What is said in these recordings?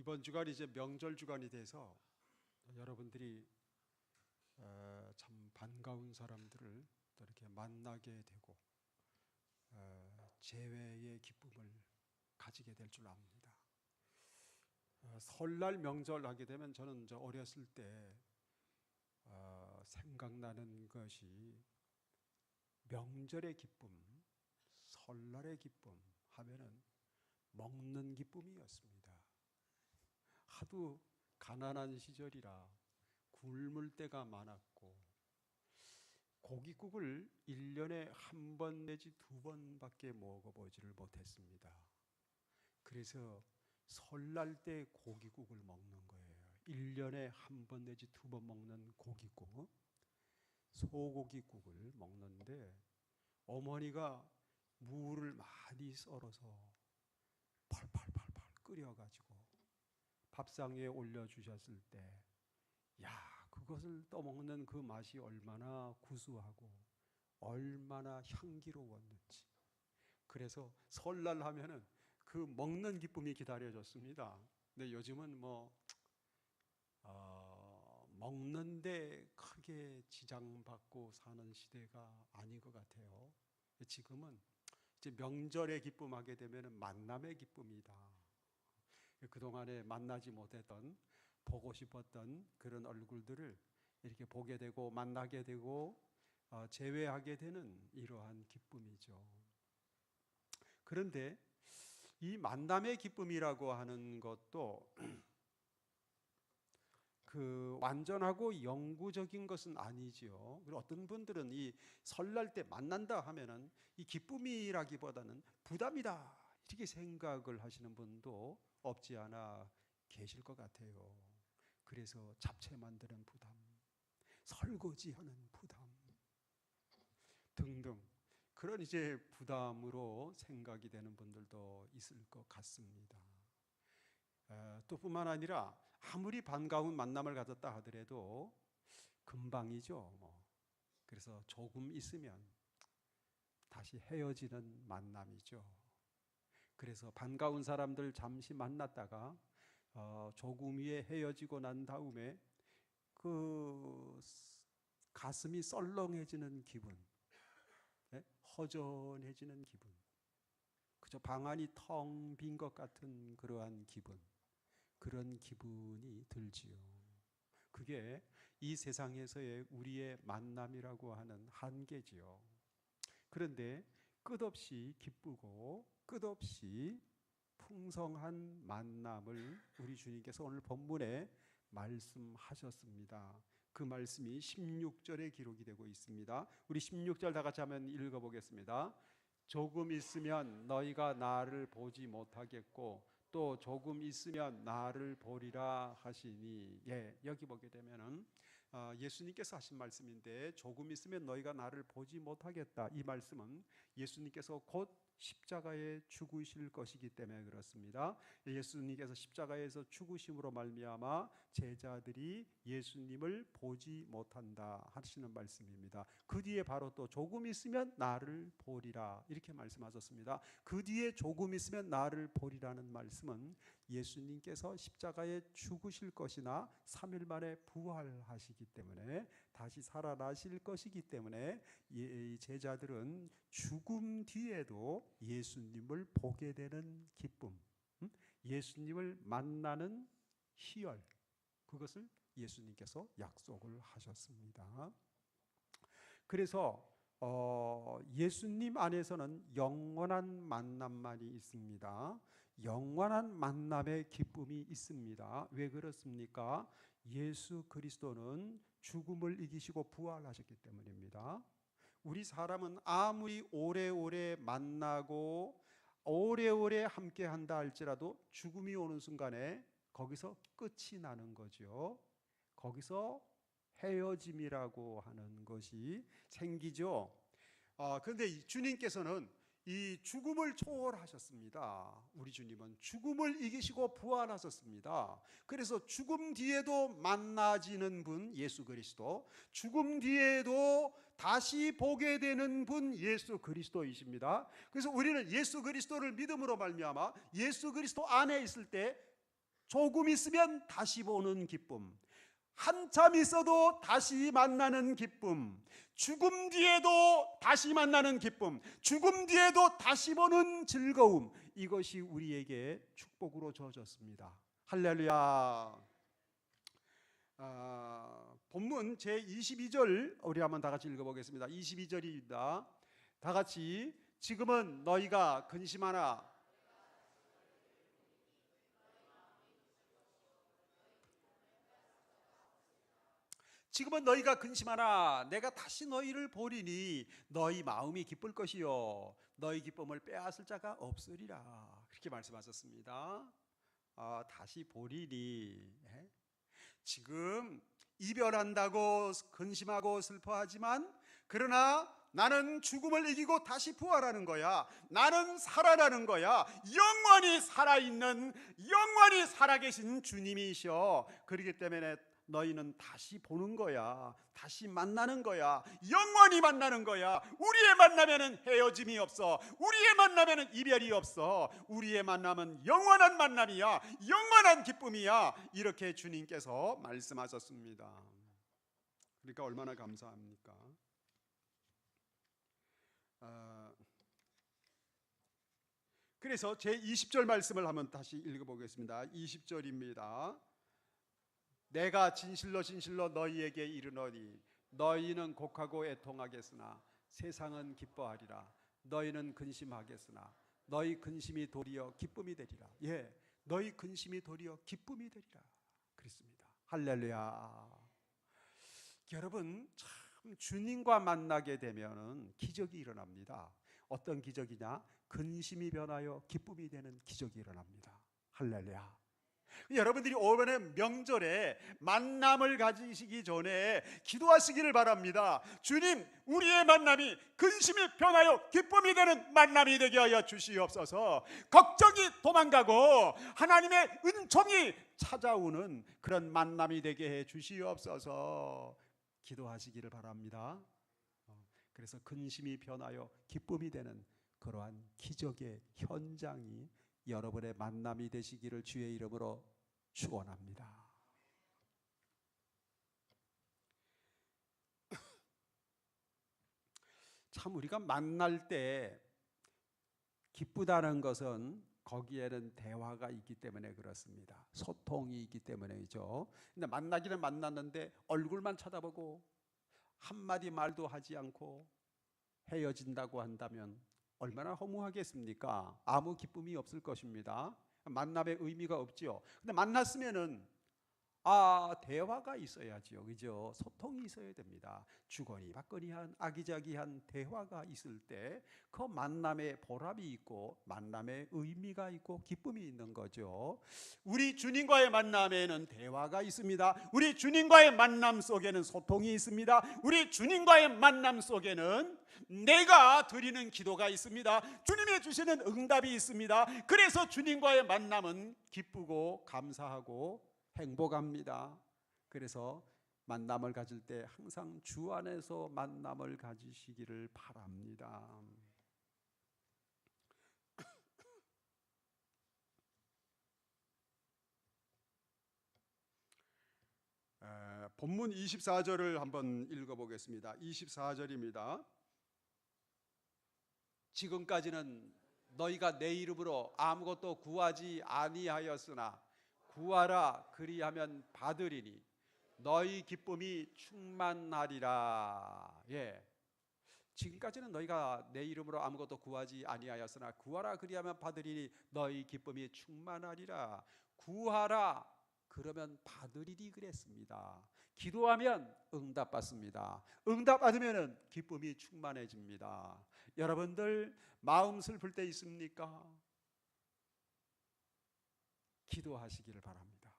이번 주간이 이제 명절 주간이 돼서 여러분들이 참 반가운 사람들을 또 이렇게 만나게 되고 재회의 기쁨을 가지게 될 줄 압니다. 설날 명절 하게 되면 저는 어렸을 때 생각나는 것이 명절의 기쁨, 설날의 기쁨 하면은 먹는 기쁨이었습니다. 하도 가난한 시절이라 굶을 때가 많았고 고깃국을 1년에 한 번 내지 두 번밖에 먹어보지를 못했습니다. 그래서 설날 때 고깃국을 먹는 거예요. 1년에 한 번 내지 두 번 먹는 고깃국, 소고기국을 먹는데 어머니가 무를 많이 썰어서 펄펄펄펄 끓여가지고 밥상 위에 올려주셨을 때, 그것을 떠먹는 그 맛이 얼마나 구수하고 얼마나 향기로웠는지. 그래서 설날 하면은 그 먹는 기쁨이 기다려졌습니다. 근데 요즘은 먹는데 크게 지장받고 사는 시대가 아닌 것 같아요. 지금은 이제 명절의 기쁨하게 되면 만남의 기쁨이다. 그동안에 만나지 못했던, 보고 싶었던 그런 얼굴들을 이렇게 보게 되고 만나게 되고 재회하게 되는 이러한 기쁨이죠. 그런데 이 만남의 기쁨이라고 하는 것도 그 완전하고 영구적인 것은 아니지요. 그리고 어떤 분들은 이 설날 때 만난다 하면은 이 기쁨이라기보다는 부담이다 이렇게 생각을 하시는 분도 없지 않아 계실 것 같아요. 그래서 잡채 만드는 부담, 설거지하는 부담 등등 그런 이제 부담으로 생각이 되는 분들도 있을 것 같습니다. 또 뿐만 아니라 아무리 반가운 만남을 가졌다 하더라도 금방이죠. 그래서 조금 있으면 다시 헤어지는 만남이죠. 그래서 반가운 사람들 잠시 만났다가 조금 후에 헤어지고 난 다음에 그 가슴이 썰렁해지는 기분, 허전해지는 기분, 그저 방 안이 텅 빈 것 같은 그러한 기분, 그런 기분이 들지요. 그게 이 세상에서의 우리의 만남이라고 하는 한계지요. 그런데 끝없이 기쁘고 끝없이 풍성한 만남을 우리 주님께서 오늘 본문에 말씀하셨습니다. 그 말씀이 16절에 기록이 되고 있습니다. 우리 16절 다 같이 한번 읽어보겠습니다. 조금 있으면 너희가 나를 보지 못하겠고 또 조금 있으면 나를 보리라 하시니, 여기 보게 되면은 예수님께서 하신 말씀인데 조금 있으면 너희가 나를 보지 못하겠다. 이 말씀은 예수님께서 곧 십자가에 죽으실 것이기 때문에 그렇습니다. 예수님께서 십자가에서 죽으심으로 말미암아 제자들이 예수님을 보지 못한다 하시는 말씀입니다. 그 뒤에 바로 또 조금 있으면 나를 보리라 이렇게 말씀하셨습니다. 그 뒤에 조금 있으면 나를 보리라는 말씀은 예수님께서 십자가에 죽으실 것이나 3일 만에 부활하시기 때문에 다시 살아나실 것이기 때문에 제자들은 죽음 뒤에도 예수님을 보게 되는 기쁨, 예수님을 만나는 희열, 그것을 예수님께서 약속을 하셨습니다. 그래서 예수님 안에서는 영원한 만남만이 있습니다. 영원한 만남의 기쁨이 있습니다. 왜 그렇습니까? 예수 그리스도는 죽음을 이기시고 부활하셨기 때문입니다. 우리 사람은 아무리 오래오래 만나고 오래오래 함께 한다 할지라도 죽음이 오는 순간에 거기서 끝이 나는 거죠. 거기서 헤어짐이라고 하는 것이 생기죠. 그런데 주님께서는 이 죽음을 초월하셨습니다. 우리 주님은 죽음을 이기시고 부활하셨습니다. 그래서 죽음 뒤에도 만나지는 분 예수 그리스도, 죽음 뒤에도 다시 보게 되는 분 예수 그리스도이십니다. 그래서 우리는 예수 그리스도를 믿음으로 말미암아 예수 그리스도 안에 있을 때 조금 있으면 다시 보는 기쁨, 한참 있어도 다시 만나는 기쁨, 죽음 뒤에도 다시 만나는 기쁨, 죽음 뒤에도 다시 보는 즐거움, 이것이 우리에게 축복으로 주어졌습니다. 할렐루야. 본문 제22절 우리 한번 다 같이 읽어보겠습니다. 22절입니다. 다 같이. 지금은 너희가 근심하나 지금은 너희가 근심하나 내가 다시 너희를 보리니 너희 마음이 기쁠 것이요 너희 기쁨을 빼앗을 자가 없으리라. 그렇게 말씀하셨습니다. 다시 보리니, 지금 이별한다고 근심하고 슬퍼하지만 그러나 나는 죽음을 이기고 다시 부활하는 거야. 나는 살아나는 거야. 영원히 살아있는, 영원히 살아계신 주님이셔. 그렇기 때문에 너희는 다시 보는 거야. 다시 만나는 거야. 영원히 만나는 거야. 우리의 만남에는 헤어짐이 없어. 우리의 만남에는 이별이 없어. 우리의 만남은 영원한 만남이야. 영원한 기쁨이야. 이렇게 주님께서 말씀하셨습니다. 그러니까 얼마나 감사합니까? 그래서 제20절 말씀을 한번 다시 읽어보겠습니다. 20절입니다. 내가 진실로 진실로 너희에게 이르노니 너희는 곡하고 애통하겠으나 세상은 기뻐하리라. 너희는 근심하겠으나 너희 근심이 도리어 기쁨이 되리라. 예, 너희 근심이 도리어 기쁨이 되리라. 그렇습니다. 할렐루야. 여러분, 참 주님과 만나게 되면은 기적이 일어납니다. 어떤 기적이냐? 근심이 변하여 기쁨이 되는 기적이 일어납니다. 할렐루야. 여러분들이 이번에 명절에 만남을 가지시기 전에 기도하시기를 바랍니다. 주님, 우리의 만남이 근심이 변하여 기쁨이 되는 만남이 되게 하여 주시옵소서. 걱정이 도망가고 하나님의 은총이 찾아오는 그런 만남이 되게 해 주시옵소서. 기도하시기를 바랍니다. 그래서 근심이 변하여 기쁨이 되는 그러한 기적의 현장이 여러분의 만남이 되시기를 주의 이름으로 축원합니다. 참 우리가 만날 때 기쁘다는 것은 거기에는 대화가 있기 때문에 그렇습니다. 소통이 있기 때문이죠. 근데 만나기는 만났는데 얼굴만 쳐다보고 한마디 말도 하지 않고 헤어진다고 한다면 얼마나 허무하겠습니까? 아무 기쁨이 없을 것입니다. 만남의 의미가 없지요. 근데 만났으면은 대화가 있어야지요. 그죠? 소통이 있어야 됩니다. 주거니 받거니한 아기자기한 대화가 있을 때 그 만남의 보람이 있고 만남의 의미가 있고 기쁨이 있는 거죠. 우리 주님과의 만남에는 대화가 있습니다. 우리 주님과의 만남 속에는 소통이 있습니다. 우리 주님과의 만남 속에는 내가 드리는 기도가 있습니다. 주님이 주시는 응답이 있습니다. 그래서 주님과의 만남은 기쁘고 감사하고 행복합니다. 그래서 만남을 가질 때 항상 주 안에서 만남을 가지시기를 바랍니다. 본문 24절을 한번 읽어보겠습니다. 24절입니다. 지금까지는 너희가 내 이름으로 아무것도 구하지 아니하였으나 구하라 그리하면 받으리니 너희 기쁨이 충만하리라. 예, 지금까지는 너희가 내 이름으로 아무것도 구하지 아니하였으나 구하라 그리하면 받으리니 너희 기쁨이 충만하리라. 구하라 그러면 받으리니 그랬습니다. 기도하면 응답받습니다. 응답받으면 기쁨이 충만해집니다. 여러분들 마음 슬플 때 있습니까? 기도하시기를 바랍니다.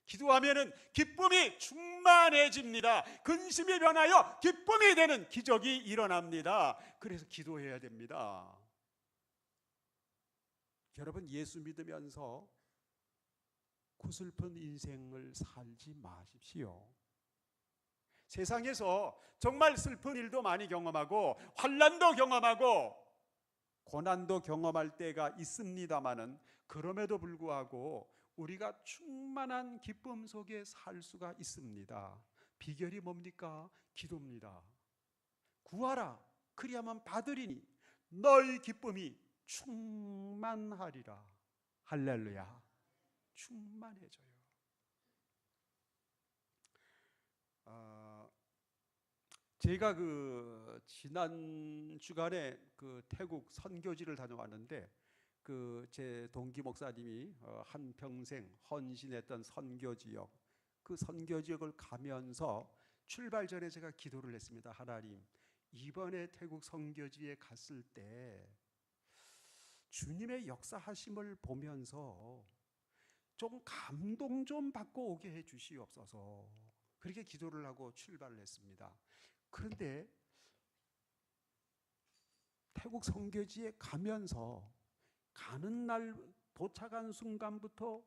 기도하면은 기쁨이 충만해집니다. 근심이 변하여 기쁨이 되는 기적이 일어납니다. 그래서 기도해야 됩니다. 여러분, 예수 믿으면서 고슬픈 인생을 살지 마십시오. 세상에서 정말 슬픈 일도 많이 경험하고 환난도 경험하고 고난도 경험할 때가 있습니다마는 그럼에도 불구하고 우리가 충만한 기쁨 속에 살 수가 있습니다. 비결이 뭡니까? 기도입니다. 구하라 그리하면 받으리니 너희 기쁨이 충만하리라. 할렐루야. 충만해져요. 제가 지난 주간에 태국 선교지를 다녀왔는데 제 동기 목사님이 한평생 헌신했던 선교 지역, 그 선교 지역을 가면서 출발 전에 제가 기도를 했습니다. 하나님, 이번에 태국 선교지에 갔을 때 주님의 역사하심을 보면서 좀 감동 좀 받고 오게 해 주시옵소서. 그렇게 기도를 하고 출발을 했습니다. 그런데 태국 선교지에 가면서 가는 날 도착한 순간부터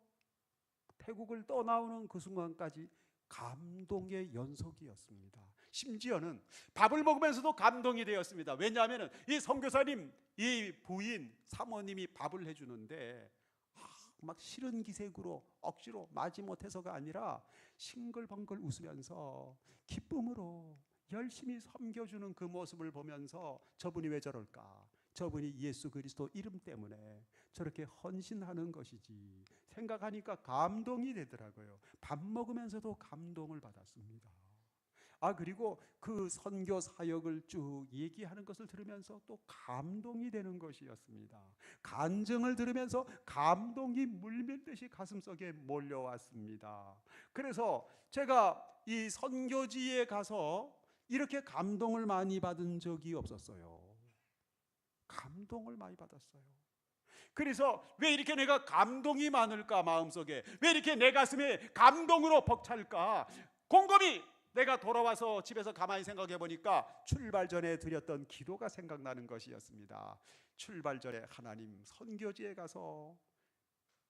태국을 떠나오는 그 순간까지 감동의 연속이었습니다. 심지어는 밥을 먹으면서도 감동이 되었습니다. 왜냐하면 이 선교사님, 이 부인, 사모님이 밥을 해주는데 막 싫은 기색으로 억지로 마지못해서가 아니라 싱글벙글 웃으면서 기쁨으로 열심히 섬겨주는 그 모습을 보면서 저분이 왜 저럴까? 저분이 예수 그리스도 이름 때문에 저렇게 헌신하는 것이지 생각하니까 감동이 되더라고요. 밥 먹으면서도 감동을 받았습니다. 그리고 그 선교 사역을 쭉 얘기하는 것을 들으면서 또 감동이 되는 것이었습니다. 간증을 들으면서 감동이 물밀듯이 가슴속에 몰려왔습니다. 그래서 제가 이 선교지에 가서 이렇게 감동을 많이 받은 적이 없었어요. 감동을 많이 받았어요. 그래서 왜 이렇게 내가 감동이 많을까? 마음속에 왜 이렇게 내 가슴에 감동으로 벅찰까? 곰곰이 내가 돌아와서 집에서 가만히 생각해 보니까 출발 전에 드렸던 기도가 생각나는 것이었습니다. 출발 전에 하나님, 선교지에 가서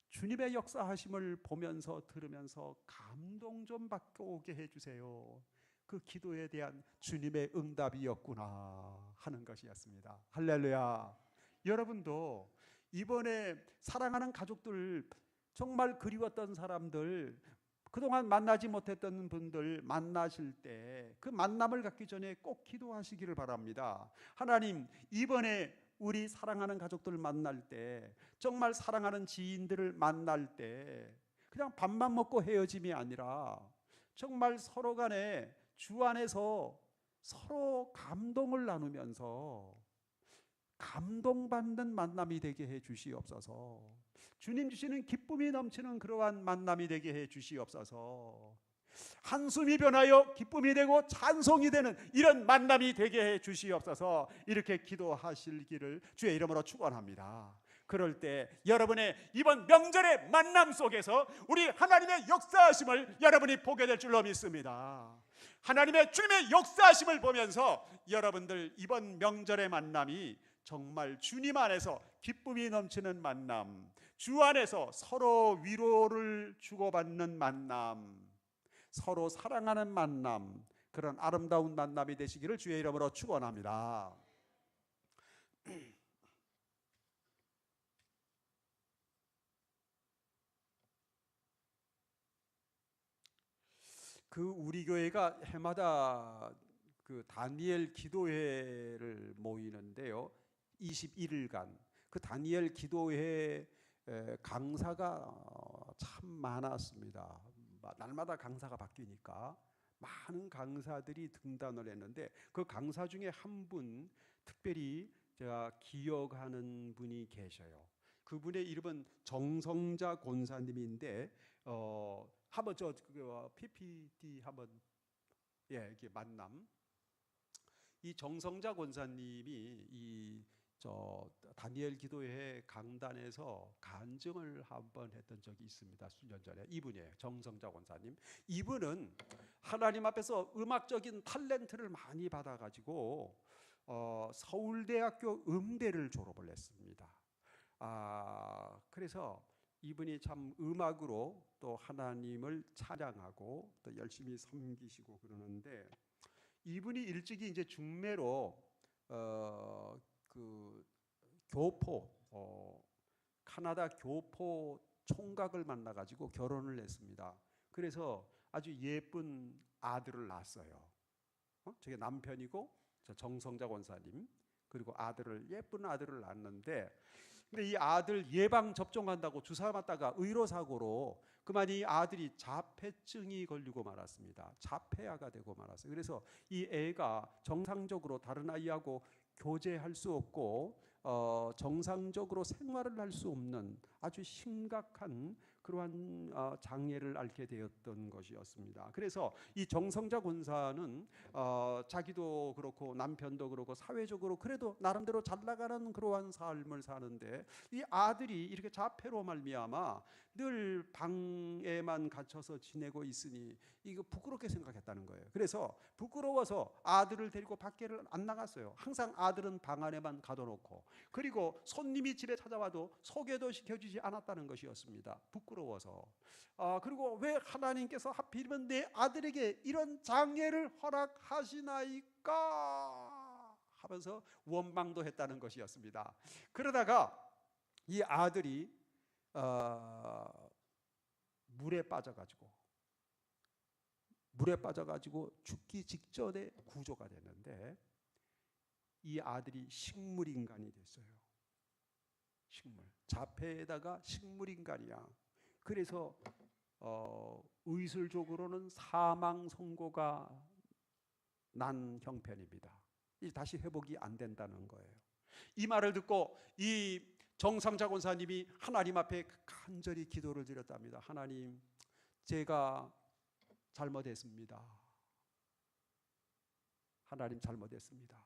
주님의 역사하심을 보면서 들으면서 감동 좀 받고 오게 해주세요. 그 기도에 대한 주님의 응답이었구나 하는 것이었습니다. 할렐루야. 여러분도 이번에 사랑하는 가족들, 정말 그리웠던 사람들, 그동안 만나지 못했던 분들 만나실 때 그 만남을 갖기 전에 꼭 기도하시기를 바랍니다. 하나님, 이번에 우리 사랑하는 가족들 만날 때, 정말 사랑하는 지인들을 만날 때 그냥 밥만 먹고 헤어짐이 아니라 정말 서로 간에 주 안에서 서로 감동을 나누면서 감동받는 만남이 되게 해 주시옵소서. 주님 주시는 기쁨이 넘치는 그러한 만남이 되게 해 주시옵소서. 한숨이 변하여 기쁨이 되고 찬송이 되는 이런 만남이 되게 해 주시옵소서. 이렇게 기도하시기를 주의 이름으로 축원합니다. 그럴 때 여러분의 이번 명절의 만남 속에서 우리 하나님의 역사하심을 여러분이 보게 될 줄로 믿습니다. 하나님의 주님의 역사하심을 보면서 여러분들 이번 명절의 만남이 정말 주님 안에서 기쁨이 넘치는 만남, 주 안에서 서로 위로를 주고받는 만남, 서로 사랑하는 만남, 그런 아름다운 만남이 되시기를 주의 이름으로 축원합니다. 우리 교회가 해마다 다니엘 기도회를 모이는데요. 21일간 그 다니엘 기도회 강사가 참 많았습니다. 날마다 강사가 바뀌니까 많은 강사들이 등단을 했는데 그 강사 중에 한 분 특별히 제가 기억하는 분이 계셔요. 그분의 이름은 정성자 권사님인데 한번 PPT 한번 이렇게 만남. 이 정성자 권사님이 다니엘 기도회 강단에서 간증을 한번 했던 적이 있습니다. 수년 전에. 이분이에요. 정성자 권사님. 이분은 하나님 앞에서 음악적인 탤런트를 많이 받아가지고 서울대학교 음대를 졸업을 했습니다. 그래서 이분이 참 음악으로 또 하나님을 찬양하고 또 열심히 섬기시고 그러는데, 이분이 일찍이 이제 중매로 교포, 카나다 교포 총각을 만나가지고 결혼을 했습니다. 그래서 아주 예쁜 아들을 낳았어요. 저게 남편이고 저 정성자 권사님, 그리고 예쁜 아들을 낳았는데, 근데 이 아들 예방 접종한다고 주사 맞다가 의료사고로 그만 이 아들이 자폐증이 걸리고 말았습니다. 자폐아가 되고 말았어요. 그래서 이 애가 정상적으로 다른 아이하고 교제할 수 없고 정상적으로 생활을 할 수 없는 아주 심각한 그러한 장애를 앓게 되었던 것이었습니다. 그래서 이 정성자 권사는 자기도 그렇고 남편도 그렇고 사회적으로 그래도 나름대로 잘 나가는 그러한 삶을 사는데, 이 아들이 이렇게 자폐로 말미암아 늘 방에만 갇혀서 지내고 있으니 이거 부끄럽게 생각했다는 거예요. 그래서 부끄러워서 아들을 데리고 밖에를 안 나갔어요. 항상 아들은 방 안에만 가둬놓고, 그리고 손님이 집에 찾아와도 소개도 시켜주지 않았다는 것이었습니다. 부끄러워서. 그리고 왜 하나님께서 하필이면 내 아들에게 이런 장애를 허락하시나이까 하면서 원망도 했다는 것이었습니다. 그러다가 이 아들이 물에 빠져가지고 죽기 직전에 구조가 됐는데, 이 아들이 식물인간이 됐어요. 식물. 자폐에다가 식물인간이야. 그래서 의술적으로는 사망 선고가 난 형편입니다. 다시 회복이 안 된다는 거예요. 이 말을 듣고 이 정상자 권사님이 하나님 앞에 간절히 기도를 드렸답니다. 하나님, 제가 잘못했습니다. 하나님, 잘못했습니다.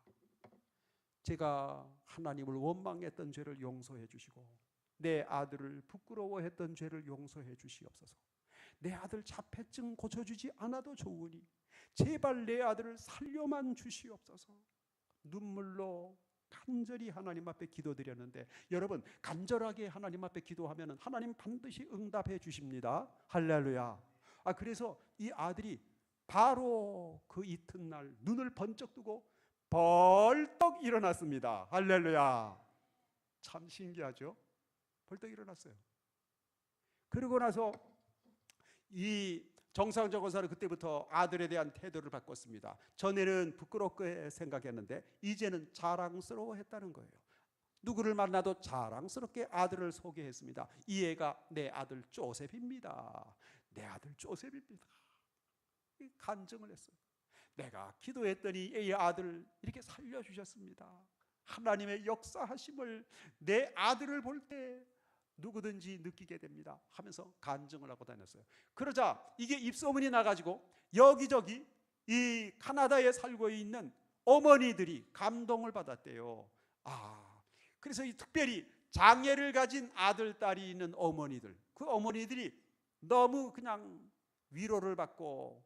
제가 하나님을 원망했던 죄를 용서해 주시고 내 아들을 부끄러워했던 죄를 용서해 주시옵소서. 내 아들 자폐증 고쳐주지 않아도 좋으니 제발 내 아들을 살려만 주시옵소서. 눈물로 간절히 하나님 앞에 기도드렸는데, 여러분, 간절하게 하나님 앞에 기도하면 하나님 반드시 응답해 주십니다. 할렐루야. 그래서 이 아들이 바로 그 이튿날 눈을 번쩍 뜨고 벌떡 일어났습니다. 할렐루야. 참 신기하죠? 벌떡 일어났어요. 그러고 나서 이 정상자 권사는 그때부터 아들에 대한 태도를 바꿨습니다. 전에는 부끄럽게 생각했는데 이제는 자랑스러워했다는 거예요. 누구를 만나도 자랑스럽게 아들을 소개했습니다. 이 애가 내 아들 조셉입니다. 내 아들 조셉입니다. 간증을 했어요. 내가 기도했더니 이 아들을 이렇게 살려주셨습니다. 하나님의 역사하심을 내 아들을 볼 때 누구든지 느끼게 됩니다 하면서 간증을 하고 다녔어요. 그러자 이게 입소문이 나가지고 여기저기 이 카나다에 살고 있는 어머니들이 감동을 받았대요. 그래서 이 특별히 장애를 가진 아들, 딸이 있는 어머니들, 그 어머니들이 너무 그냥 위로를 받고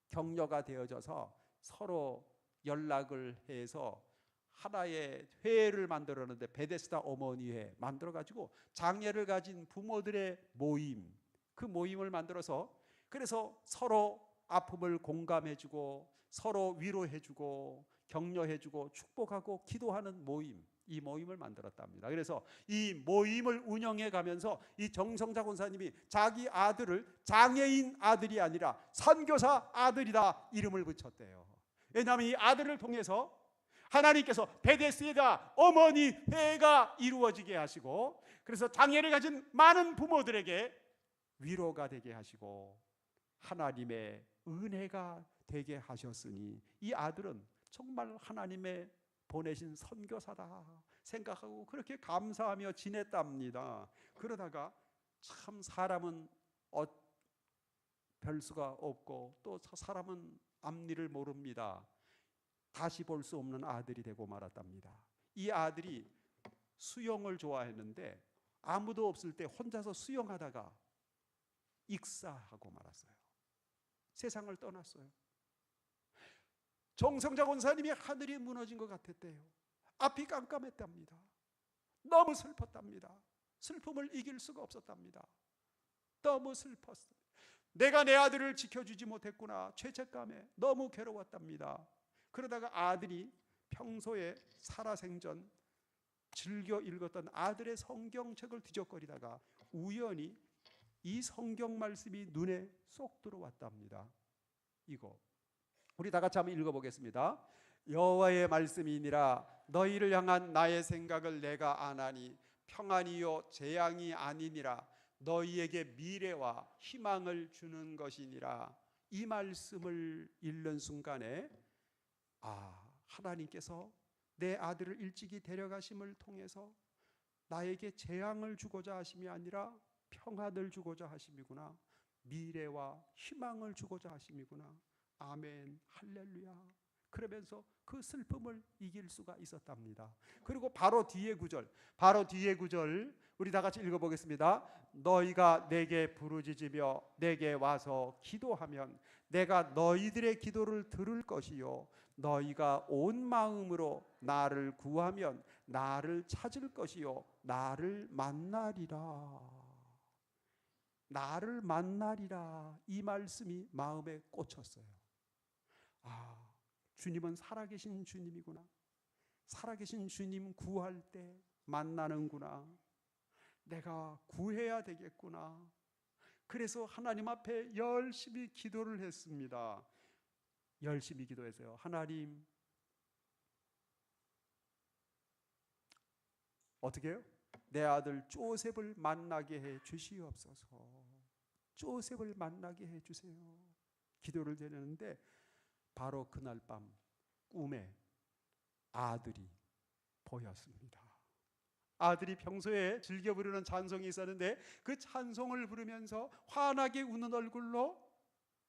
격려가 되어져서 서로 연락을 해서 하나의 회를 만들었는데, 베데스다 어머니회 만들어가지고 장애를 가진 부모들의 모임, 그 모임을 만들어서 그래서 서로 아픔을 공감해주고 서로 위로해주고 격려해주고 축복하고 기도하는 모임, 이 모임을 만들었답니다. 그래서 이 모임을 운영해 가면서 이 정성자 권사님이 자기 아들을 장애인 아들이 아니라 선교사 아들이다 이름을 붙였대요. 왜냐하면 이 아들을 통해서 하나님께서 베데스다 어머니 회가 이루어지게 하시고, 그래서 장애를 가진 많은 부모들에게 위로가 되게 하시고 하나님의 은혜가 되게 하셨으니 이 아들은 정말 하나님의 보내신 선교사다 생각하고 그렇게 감사하며 지냈답니다. 그러다가 참 사람은 별 수가 없고 또 사람은 앞일을 모릅니다. 다시 볼 수 없는 아들이 되고 말았답니다. 이 아들이 수영을 좋아했는데 아무도 없을 때 혼자서 수영하다가 익사하고 말았어요. 세상을 떠났어요. 정성자 권사님이 하늘이 무너진 것 같았대요. 앞이 깜깜했답니다. 너무 슬펐답니다. 슬픔을 이길 수가 없었답니다. 너무 슬펐어요. 내가 내 아들을 지켜주지 못했구나, 죄책감에 너무 괴로웠답니다. 그러다가 아들이 평소에 살아생전 즐겨 읽었던 아들의 성경책을 뒤적거리다가 우연히 이 성경 말씀이 눈에 쏙 들어왔답니다. 이거 우리 다 같이 한번 읽어보겠습니다. 여호와의 말씀이니라. 너희를 향한 나의 생각을 내가 아나니 평안이요 재앙이 아니니라. 너희에게 미래와 희망을 주는 것이니라. 이 말씀을 읽는 순간에 하나님께서 내 아들을 일찍이 데려가심을 통해서 나에게 재앙을 주고자 하심이 아니라 평안을 주고자 하심이구나. 미래와 희망을 주고자 하심이구나. 아멘, 할렐루야. 그러면서 그 슬픔을 이길 수가 있었답니다. 그리고 바로 뒤에 구절 우리 다 같이 읽어보겠습니다. 너희가 내게 부르짖으며 내게 와서 기도하면 내가 너희들의 기도를 들을 것이요 너희가 온 마음으로 나를 구하면 나를 찾을 것이요 나를 만나리라. 나를 만나리라. 이 말씀이 마음에 꽂혔어요. 주님은 살아계신 주님이구나. 살아계신 주님 구할 때 만나는구나. 내가 구해야 되겠구나. 그래서 하나님 앞에 열심히 기도를 했습니다. 열심히 기도했어요. 하나님, 어떻게 해요? 내 아들 조셉을 만나게 해 주시옵소서. 조셉을 만나게 해 주세요. 기도를 드렸는데 바로 그날 밤 꿈에 아들이 보였습니다. 아들이 평소에 즐겨 부르는 찬송이 있었는데 그 찬송을 부르면서 환하게 우는 얼굴로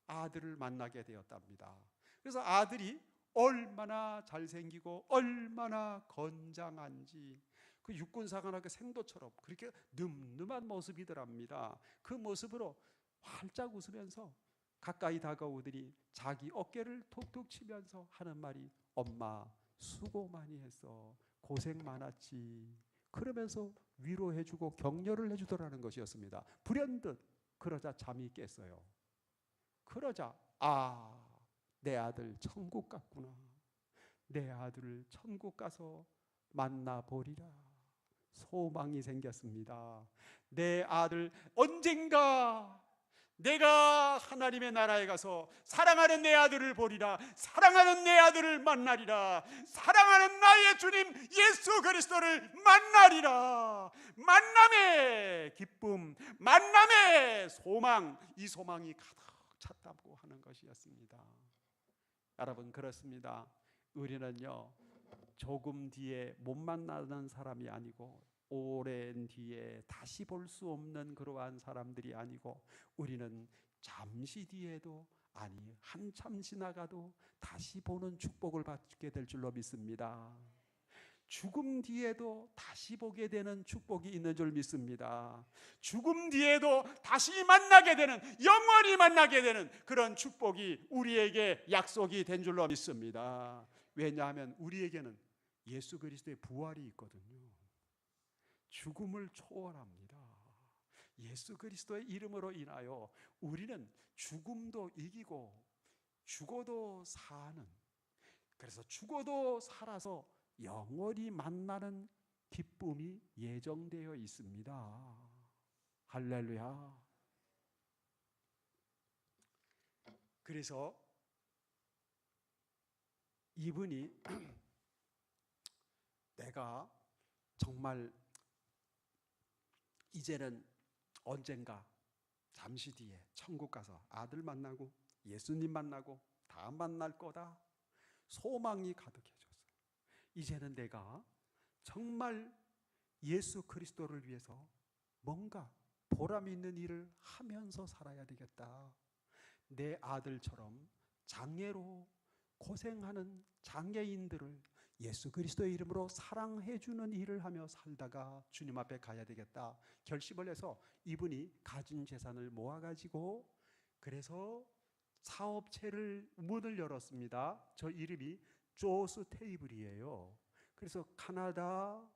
아들을 만나게 되었답니다. 그래서 아들이 얼마나 잘생기고 얼마나 건장한지 그 육군사관학교 생도처럼 그렇게 늠름한 모습이더랍니다. 그 모습으로 활짝 웃으면서 가까이 다가오더니 자기 어깨를 톡톡 치면서 하는 말이 엄마 수고 많이 했어. 고생 많았지. 그러면서 위로해주고 격려를 해주더라는 것이었습니다. 불현듯 그러자 잠이 깼어요. 그러자 내 아들 천국 갔구나. 내 아들을 천국 가서 만나보리라. 소망이 생겼습니다. 내 아들 언젠가 내가 하나님의 나라에 가서 사랑하는 내 아들을 보리라. 사랑하는 내 아들을 만나리라. 사랑하는 나의 주님 예수 그리스도를 만나리라. 만남의 기쁨, 만남의 소망, 이 소망이 가득 찼다고 하는 것이었습니다. 여러분, 그렇습니다. 우리는요 조금 뒤에 못 만나는 사람이 아니고 오랜 뒤에 다시 볼 수 없는 그러한 사람들이 아니고 우리는 잠시 뒤에도 아니 한참 지나가도 다시 보는 축복을 받게 될 줄로 믿습니다. 죽음 뒤에도 다시 보게 되는 축복이 있는 줄 믿습니다. 죽음 뒤에도 다시 만나게 되는, 영원히 만나게 되는 그런 축복이 우리에게 약속이 된 줄로 믿습니다. 왜냐하면 우리에게는 예수 그리스도의 부활이 있거든요. 죽음을 초월합니다. 예수 그리스도의 이름으로 인하여 우리는 죽음도 이기고 죽어도 사는, 그래서 죽어도 살아서 영원히 만나는 기쁨이 예정되어 있습니다. 할렐루야. 그래서 이분이 내가 정말 이제는 언젠가 잠시 뒤에 천국 가서 아들 만나고 예수님 만나고 다 만날 거다. 소망이 가득해졌어요. 이제는 내가 정말 예수 그리스도를 위해서 뭔가 보람 있는 일을 하면서 살아야 되겠다. 내 아들처럼 장애로 고생하는 장애인들을 예수 그리스도의 이름으로 사랑해 주는 일을 하며 살다가 주님 앞에 가야 되겠다 결심을 해서 이분이 가진 재산을 모아가지고 그래서 사업체를 문을 열었습니다. 저 이름이 조스 테이블이에요. 그래서 카나다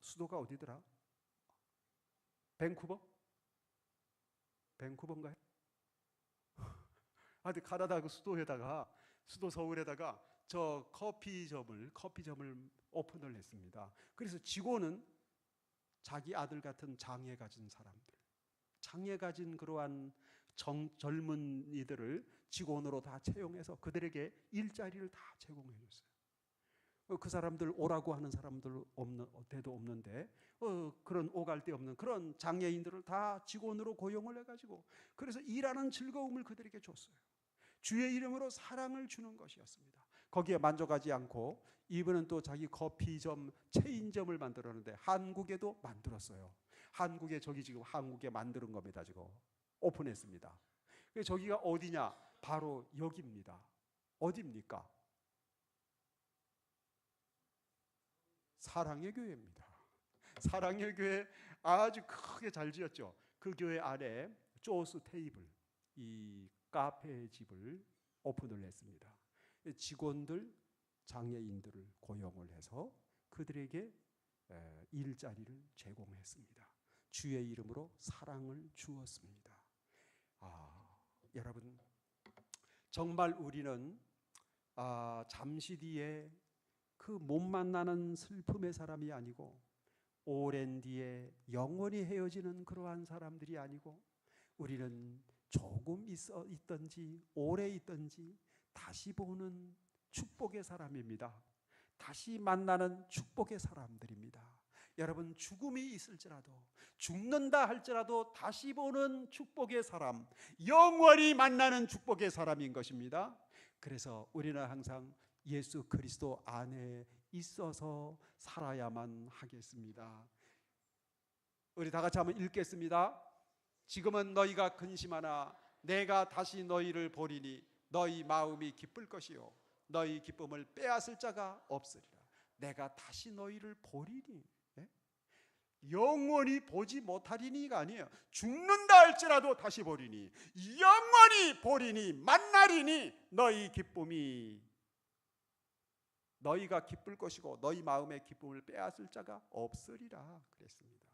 수도가 어디더라? 밴쿠버인가요? 근데 카나다 그 수도에다가 수도 서울에다가 저 커피점을 오픈을 했습니다. 그래서 직원은 자기 아들 같은 장애 가진 사람들, 장애 가진 그러한 젊은이들을 직원으로 다 채용해서 그들에게 일자리를 다 제공해 줬어요. 그 사람들 오라고 하는 사람들 대도 없는데 그런 오갈 데 없는 그런 장애인들을 다 직원으로 고용을 해가지고 그래서 일하는 즐거움을 그들에게 줬어요. 주의 이름으로 사랑을 주는 것이었습니다. 거기에 만족하지 않고 이분은 또 자기 커피점 체인점을 만들었는데 한국에도 만들었어요. 한국에 저기 지금 한국에 만드는 겁니다. 지금 오픈했습니다. 저기가 어디냐? 바로 여기입니다. 어디입니까? 사랑의 교회입니다. 사랑의 교회 아주 크게 잘 지었죠. 그 교회 안에 조스 테이블, 이 카페 집을 오픈을 했습니다. 직원들, 장애인들을 고용을 해서 그들에게 일자리를 제공했습니다. 주의 이름으로 사랑을 주었습니다. 여러분, 정말 우리는 잠시 뒤에 그 못 만나는 슬픔의 사람이 아니고 오랜 뒤에 영원히 헤어지는 그러한 사람들이 아니고 우리는 조금 있든지 오래 있든지 다시 보는 축복의 사람입니다. 다시 만나는 축복의 사람들입니다. 여러분, 죽음이 있을지라도 죽는다 할지라도 다시 보는 축복의 사람, 영원히 만나는 축복의 사람인 것입니다. 그래서 우리는 항상 예수 그리스도 안에 있어서 살아야만 하겠습니다. 우리 다 같이 한번 읽겠습니다. 지금은 너희가 근심하나 내가 다시 너희를 보리니 너희 마음이 기쁠 것이요 너희 기쁨을 빼앗을 자가 없으리라. 내가 다시 너희를 보리니, 영원히 보지 못하리니가 아니에요. 죽는다 할지라도 다시 보리니, 영원히 보리니, 만나리니 너희 기쁨이, 너희가 기쁠 것이고 너희 마음의 기쁨을 빼앗을 자가 없으리라 그랬습니다.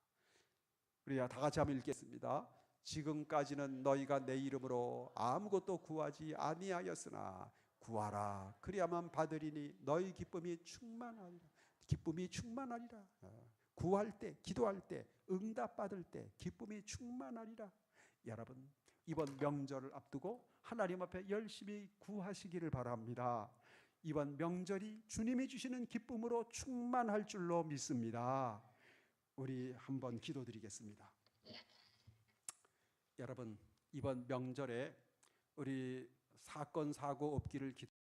우리 다 같이 한번 읽겠습니다. 지금까지는 너희가 내 이름으로 아무것도 구하지 아니하였으나 구하라 그리야만 받으리니 너희 기쁨이 충만하리라. 기쁨이 충만하리라. 구할 때, 기도할 때, 응답받을 때 기쁨이 충만하리라. 여러분, 이번 명절을 앞두고 하나님 앞에 열심히 구하시기를 바랍니다. 이번 명절이 주님이 주시는 기쁨으로 충만할 줄로 믿습니다. 우리 한번 기도드리겠습니다. 여러분, 이번 명절에 우리 사건 사고 없기를 기도합니다.